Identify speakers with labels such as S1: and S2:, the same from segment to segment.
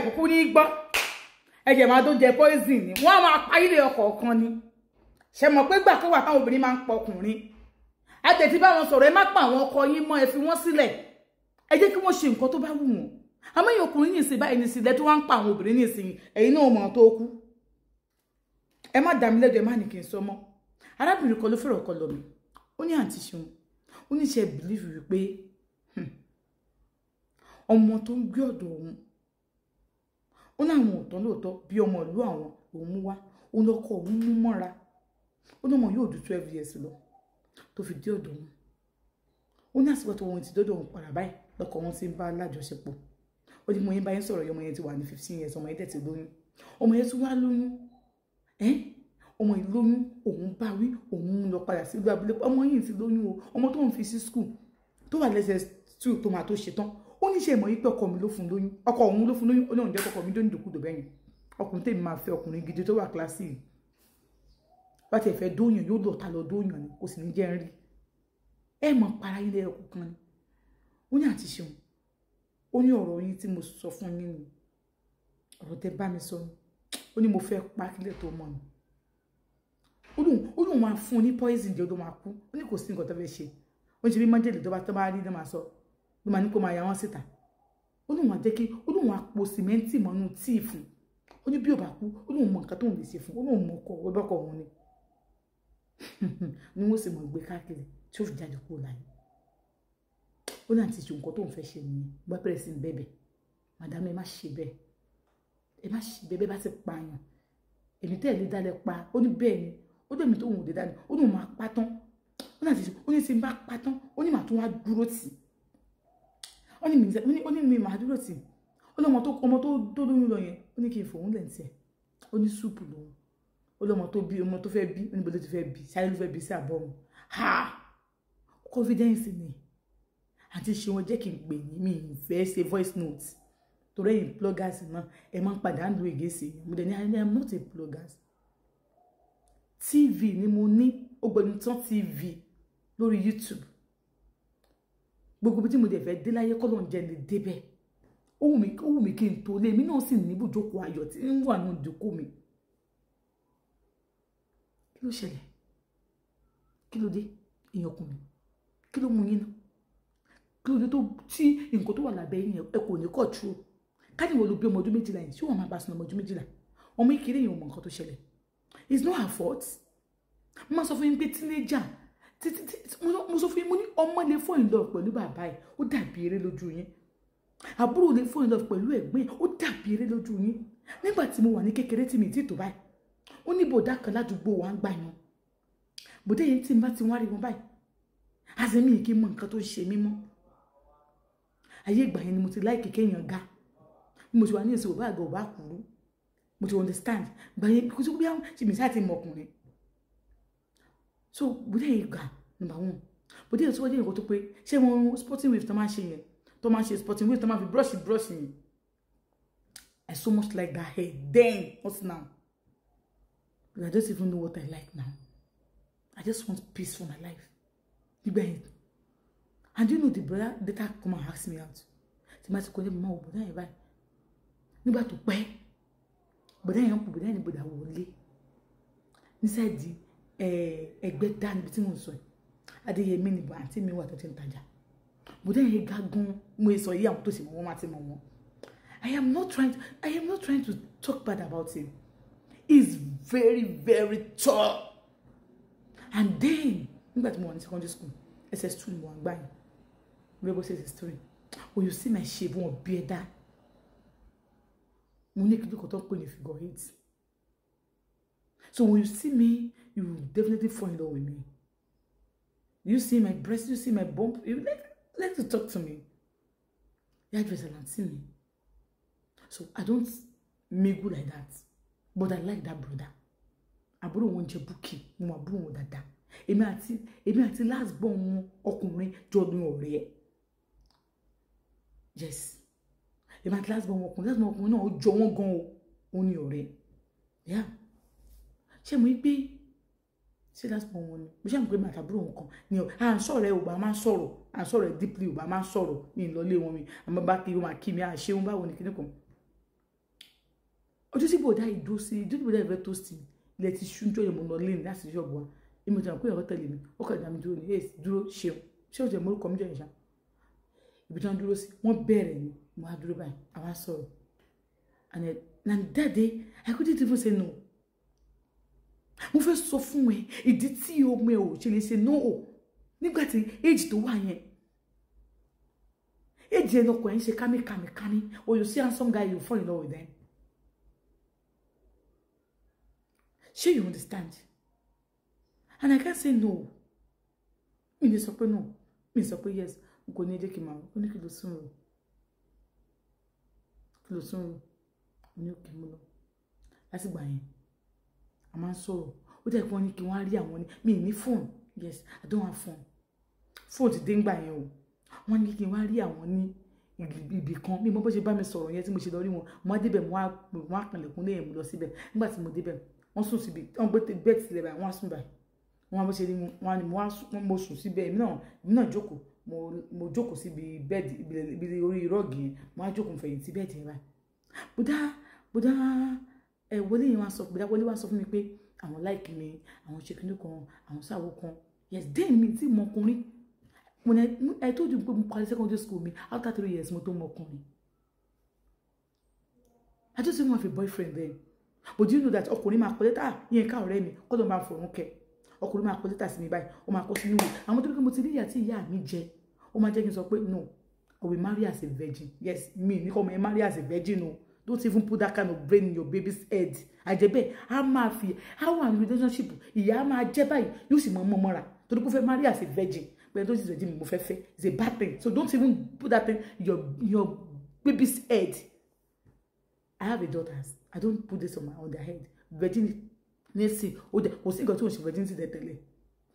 S1: kúkú ní gbọ́ ẹ̀jẹ̀ máa tó jẹ poison ni wọ́n máa pa ilé ọkọ̀ kan ni ṣe mọ̀ pé gbà tó wà táwọn obìnrin máa ń pa ọkùnrin àtẹ̀tí bá wọn sọ̀rọ̀ ẹ má pa àwọn ọkọ yín mọ́ ẹ fi wọ́n sílẹ̀ ẹ jẹ́ kí wọ́n ṣe nǹkan tó bá wù wọ́n àmọ́ èyí ọkùnrin ní ìsìn báyìí ní sílẹ̀ tó wá ń pa àwọn obìnrin ní ìsìn ẹ̀yin náà mọ̀ tó kú ẹ má dá mi lẹ́jọ́ ẹ má ní kí n sọ mọ́ arábìnrin kan ló fẹ́ràn ọkọ lọ mi ó ní àǹtí ṣeun ó ní ṣe bìlífì wípé ọmọ tó ń gbé ọ̀dọ̀ òun ó láwọn ọ̀tọ̀ lóòótọ́ bí ọmọ ìlú àwọn òun mú wá ó lọ́kọ̀ òun mú mọ́ra ó lọ́mọ yóò ju 12 years lọ tó fi dé ọ̀dọ̀ wọn ó ní àsìkò tó wọn ti dọ́dọ̀ wọn padà báyìí lọ́kọ̀ wọn ti ń bá lájọṣepọ̀ ó ní mo yín báyìí sọ̀rọ̀ ọmọ yẹn ti wà ní 15 years ọmọ yẹn dẹ̀ ti lóyún ọmọ yẹn tún wá lóyún ọmọ yìí lóyún òun bá wí òun lọ padà sí ìlú abúlé ọmọ yìí ti lóyún o ọmọ tó ń fi sí school tó wà lẹ́sẹ̀ 2 tó máa tó ṣetán ó ní ṣe ìmọ̀ yìí pé ọkọ mi ló fún lóyún ọkọ òun ló fún lóyún ó lóun jẹ́ ọkọ mi lóyún dòkúdò bẹ́yìn ọkùnrin tèmi máa fẹ́ ọkùnrin gidi tó wà kíláàsì yìí bá ti ẹ̀fẹ́ dóyàn yóò lọ ta lọ dóyàn ni kò sì ní jẹ́ ń rí ẹ mọ̀ para ilé ẹ̀kọ́ kan ni ó ní àti ṣeun ó ní ọ̀rọ̀ yín tí mo sọ fún yín ni ọ̀rọ̀ tẹ bá mi sọ ni ó ní mo fẹ́ pa kílẹ̀ tó mọ̀ ni ó lóun máa fún un ní poison jẹ́ ó ló máa kú ó ní kò sí nǹkan tó fẹ́ ṣe ó ń ṣe bí májèlé tó bá rí ní máa sọ ló máa ní kó máa ya wọ́n síta ó lóun máa jẹ́ kí ó lóun máa po sìmẹ́ǹtì mọ́nú tíì fún ó ní bí ò bá kú ó lóun mọ nǹkan tó ń lè ṣe fún ó lóun mọ ọkọ̀ ọgbọ́kọ̀ òun ni ni wọ́n sì mọ̀ gbé káàkiri tí ó fi jáde kúrò láyé ó ní àti ṣe nǹkan tó ń fẹ́ ṣe nìyẹn bá bẹ̀rẹ̀ sí bẹ̀bẹ̀ madam ẹ má ṣe bẹ́ẹ̀ ẹ má ṣe bẹ́ẹ̀ bá ti pààyàn èmi tẹ́ ẹ̀ lé dálẹ̀ pa ó ní bẹ́ẹ̀ ni ó dẹ̀ mi tó wùn dé dálẹ̀ ó ní máa pa tán ó ní àti ṣe ó ní ti bá pa tán ó ní màá tún wá dúró tì ó ní mi máa dúró tì ó ní ọmọ tó lóyún lọ yẹn ó ní kí n fòun lẹ̀ ń tiẹ̀ ó ní súùpù lòun ó lọ́mọ tó bí ọmọ tó fẹ́ bí ó ní bọ́lá tó fẹ́ bí sáré ló fẹ́ bí sí àbọ̀ wọn confidence ni àti ṣe wọn jẹ́ kí n pè ní mi ìfẹ́ ṣe voice note torí ẹ̀yin bloggers náà ẹ máa ń padà ń lo ìgèsè mo dẹ̀ ní I am not a bloggers TV ni mo ní Ògbẹ́ni Tán TV lórí YouTube gbogbo bí tí mo dẹ̀ fẹ́ dé láyé kọ́ ló ń jẹ́ lè débẹ̀ ó wù mí kí n tó lé mi náà sì ní ibùjókòó ayọ̀ tí ń wà nínú ìdókòó mi kí ló ṣẹlẹ̀ kí ló dé èèyàn ọkùnrin kí ló mú yín náà kí ló dé tó tí nǹkan tó wà lábẹ́ yín ẹ kò ní control káníwò ló bí ọmọ ọdún 12 yìí tí wọ́n máa bá sùn ọmọ ọdún 12 ọmọ ìkéré yìí ò mọ nǹkan tó ṣẹlẹ̀ it's not her fault mo máa sọ fún yín pé teenager mo sọ fún yín mo ní ọmọ lè fall in love pẹ̀lú bàbá ẹ̀ ó dàbí eré lójú yín àbúrò lè fall in love pẹ̀lú ẹ̀gbọ́n ẹ̀ ó dàbí eré lójú yín nígbà tí mo wà ní kékeré tí mi ti tó báyìí ó ní bòdá kan ládùúgbò wa ń gbà yan bòdá yẹn tí n bá ti wá rí wọn báyìí àti mi kì í mọ nǹkan tó ń ṣe mí mọ́ ayé ìgbà yẹn ni mo ti láìkì kéèyàn ga mo ti wà ní ìsìn òbá àgbà òbá kúrú mo ti understand gbà yẹn kó tó bí àwọn ṣe mi sáà ti mọ ọkùnrin so bòdá yẹn gbà number 1 bòdá yẹn tó wọ́n jẹ́ nǹkan tó pé ṣé wọn sporting wave tó máa ń ṣe yẹn tó máa ń ṣe sporting wave tó máa fi brush yẹn I so much like that hair then what's now. But I don't even know what I like now. I just want peace for my life. And you know the brother later come and ask me out. Tí ma ti kò ní mọ́ ò bọ̀dá yẹn báyìí. Nígbà tó pẹ́, bọ̀dá yẹn kò bọ̀dá yẹn bọ̀dá wọlé. Nísàdí ẹgbẹ́ dá níbi tí mo ń sọ yìí. Adéyẹmí ni àǹtí mi wà tó ti ń tajà. Bọ̀dá yẹn ga gan mo sọ yìí àwọn tó sì mọ̀ wọ́n máa ti mọ̀ wọ́n. I am not trying to talk bad about him. He's very, very tall. And then, nígbà tí mo wà ní secondary school, SS2 ni mo wà gbà yẹn. Mo lọ sí SS3. When you see my shape, wọ́n bí ẹ̀dá. Mo ní kí ló kọ́ tó ń pè ní figure 8. So when you see me, you will definitely fall in love with me. You see my breast, you see my bump, you like to talk to me. You address and see me. So I don't mingle like that. But I like that brother. Àbúrò wọn jẹ́ Bukky, mo máa àbúrò wọn dáadáa. Èmi àti last born wọn ọkùnrin jọ ní ọ̀rẹ́. Yes. Èmi àti last born ọkùnrin náà ó jọ wọ́n gan ó ní ọ̀rẹ́. Yeah. Ṣé mo pé ṣé last born wọn ni? Mo ṣe mo pé mi àti àbúrò wọn kan ni à ń sọ̀rọ̀ ẹ̀ ò bá máa ń sọ̀rọ̀. À ń sọ̀rọ̀ ẹ̀ deeply ò bá máa ń sọ̀rọ̀. Mi ń lọ lé wọn mi. Àmọ́ bá kí wọ́n máa kí mi à ṣe wọn báwo ni kíní kan. ọjọ́ tí bọ̀dá ìdó sí ìjọ́ tí bọ̀dá ìfẹ́ tó sí ilẹ̀ ti ṣúnjọ́ yẹn mo lọ lé ní láti ṣọ́ọ̀bù wa èmi ò tẹ̀wọ̀n pé ẹ̀rọ tẹ̀lé mi ó kàn dá mi dúró ní èsì dúró ṣeun ṣé o jẹ́ mo orúkọ mi jẹ́ ìṣá ibi tí wọ́n dúró sí wọ́n bẹ̀rẹ̀ ni mo á dúró báyìí àwa sọ̀rọ̀ and that day I couldn't even say no mo fẹ́ sọ fún ẹ ìdí tí ọmọ ẹ ò ṣe lè ṣe no nígbà tí age tó wà yẹn age yẹn lọkọ ẹ ń ṣe kámi or you see handsome guy you fall in love with them. Sure, you understand? And I can't say no. Mi ní sọ pé no. Mi sọ pé yes. N kò ní jẹ́ kí n máa ó ní kí ló sún rò. Kí ló sún rò. Mo ní òkè mú lọ. Láti gbà yẹn. A máa ń sọ̀rọ̀. Ó jẹ́ kí wọ́n ní kí wọ́n á rí àwọn ní. Mi ní phone. Yes, I don't have phone. Phone ti dé ń gbà yẹn o. Wọ́n ní kí wọ́n á rí àwọn ní ibì kan. Mi mọ̀ bó ṣe bá mi sọ̀rọ̀ yẹn tí mo ṣe lọ rí wọn. Mo á débẹ̀ mo á kànlẹ̀kùn ní ẹ̀mú lọ síbẹ̀. Nígbà tí mo débẹ̀ wọ́n sùn síbi wọ́n gbé bẹ́ẹ̀ sílẹ̀ báyìí wọ́n á sùn báyìí wọ́n á bó ṣe rí wọn ni mo sùn síbẹ̀ èmi náà jókòó mo jókòó síbi bẹ́ẹ̀dì ibi orí rọ́ọ̀gì yẹn mo á jókòó fẹ̀yìntì bẹ́ẹ̀dì yẹn báyìí bùdá wọlé yẹn wọlé wá sọ fún mi pé àwọn láìkì mi àwọn ṣe kinní kan àwọn sáwọ kan yes then mi tí mo ọkùnrin I told you pé mo parí secondary school mi after 3 years mo tó mọ ọkùnrin I just didn't have a boyfriend then. But do you know that ọkùnrin máa kọ lẹ́tà yẹn ká ọ̀rẹ́ mi kọ́ ló máa fọ̀rún kẹ ọkùnrin máa kọ lẹ́tà sí mi báyìí ó máa kọ sínú ìwé àwọn tó bí mo ti rí ìyá tí ìyá mi jẹ ó máa jẹ́ kí n sọ pé no I will marry as a virgin yes me ní kọ́ mo marry as a virgin no don't even put that kind of brain in your baby's head àjẹbẹ́ a máa fi how one relationship ìyá máa jẹ́ báyìí yóò sì mọ ọmọ mọ́ra torí pé ó fẹ́ marry as a virgin pé tó ti sọ virgin mo fẹ́ fẹ́ it's a bad thing so don't even put that thing in your baby's head. I have a daughters I don't put this on their head virginity nesi o de kò sí nǹkan tí wọ́n ṣe virginity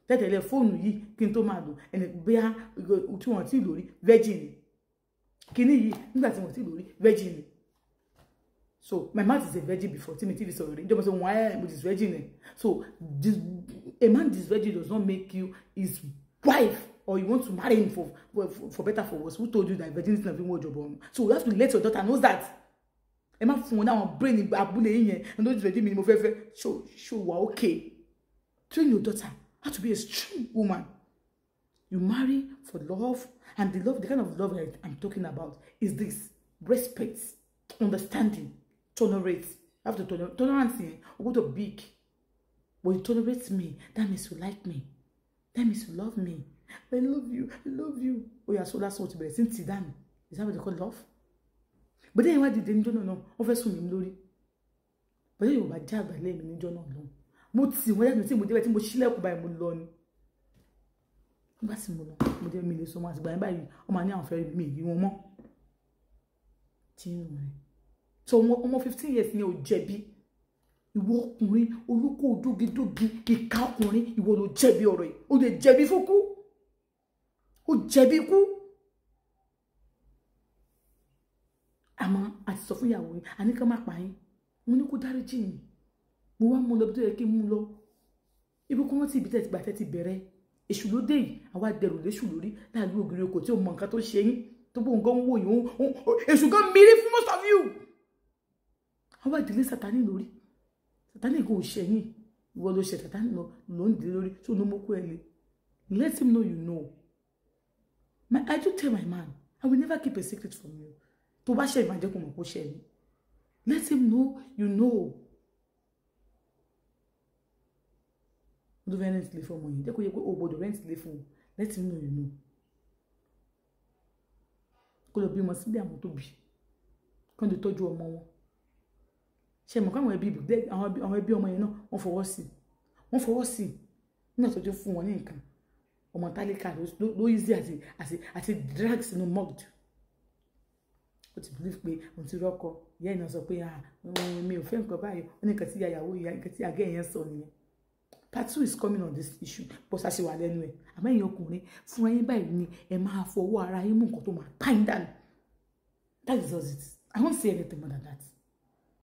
S1: tẹ́tẹ̀lẹ̀ fóònù yìí kí n tó máa lò ẹni bóyá tí wọ́n ti lórí virgin kíní yìí nígbà tí wọ́n ti lórí virgin so my mouth is a virgin before tí mi ti fi sọ̀rọ̀ rí ìjọba sọ wọ́n ayé mo is virgin so a man is virgin does not make you his wife or you want to marry him for better for worse who told you that virginity na fi wọ́n jọ̀bọ̀ so you have to let your daughter know that. Ẹ má fún wọn náà brain abúlé yẹn and those ready me mo fẹ́ show wa okay train your daughter how to be a strong woman you marry for love and the kind of love I'm talking about is this respect understanding tolerate you have to tolerance yẹn o go to big but you tolerate me that means you like me that means you love me I love you oh yeah so that's what bẹ̀rẹ̀ sí ti dànù is that what they call love. But then why did they don't know? Over soon in glory. But then you were jabbed by lemon in John alone. Motsi, where you see what you shile by Mulon. That's Mulon. But then me so much by you. Oh, my now very me, you want more. So almost 15 years near Jebby. You walk me, or look, doogie, he can't money, you will Jebby already. Oh, the Jebby for cool. Oh, Jebby cool. Àmọ́ àti sọ fún ìyàwó yìí àní ká má pa yín mo ní kó dáríjì yín mo wá mú lọ bí tó yẹ kí n mú lọ ibi kó wọ́n ti ibi tẹ́ ti gbà tẹ́ ti bẹ̀rẹ̀ èṣù ló dé yìí àwa dẹrù léṣù lórí láàlú ògiri oko tí ó mọ nǹkan tó ṣe yín tó bó nǹkan wò yín èṣù gan mìírí fún most of you àwa ìdílé Sátánì lórí Sátánì kò ṣe yín ìwọ ló ṣe Sátánì ló ń dìde lórí tó ló mọ́kú ẹ lé let him know you know I do tell my man I will never keep a secret from you. To bá ṣe ìbàjẹ́ kò mọ̀ kó ṣe ni let him know you know. Do rent lè fún ọmọ yìí jẹ́ kó yẹ pé o gbọ́dọ̀ rent lè fún let him know you know. Kó lọ bí ọmọ sílé àwọn tó bí kán lè tọ́jú ọmọ wọn ṣe mọ̀ káwọn ẹbí ọmọ yẹn náà wọ́n fọwọ́ sí nígbà tó jẹ́ fún wọn ní nǹkan ọmọ tálíkà ló easy àti drugs inú mọ́ọ̀dù. Ó ti believe pé òun ti rọ́kọ ìyá ìnáwó sọ pé mi ò fẹ́ nǹkan báyìí ó ní nǹkan tí ìyàwó ìyá nǹkan tí àgẹ́ yẹn sọ nìyẹn. Part 2 is coming on this issue bó ṣá ṣe wà lẹ́nu ẹ̀ àmọ́ ẹ̀yin ọkùnrin fún ẹ̀yin báyìí ni ẹ máa fọwọ́ ara yín mú nǹkan tó máa pa yín dànù. That is all it. I won't say anything more than that.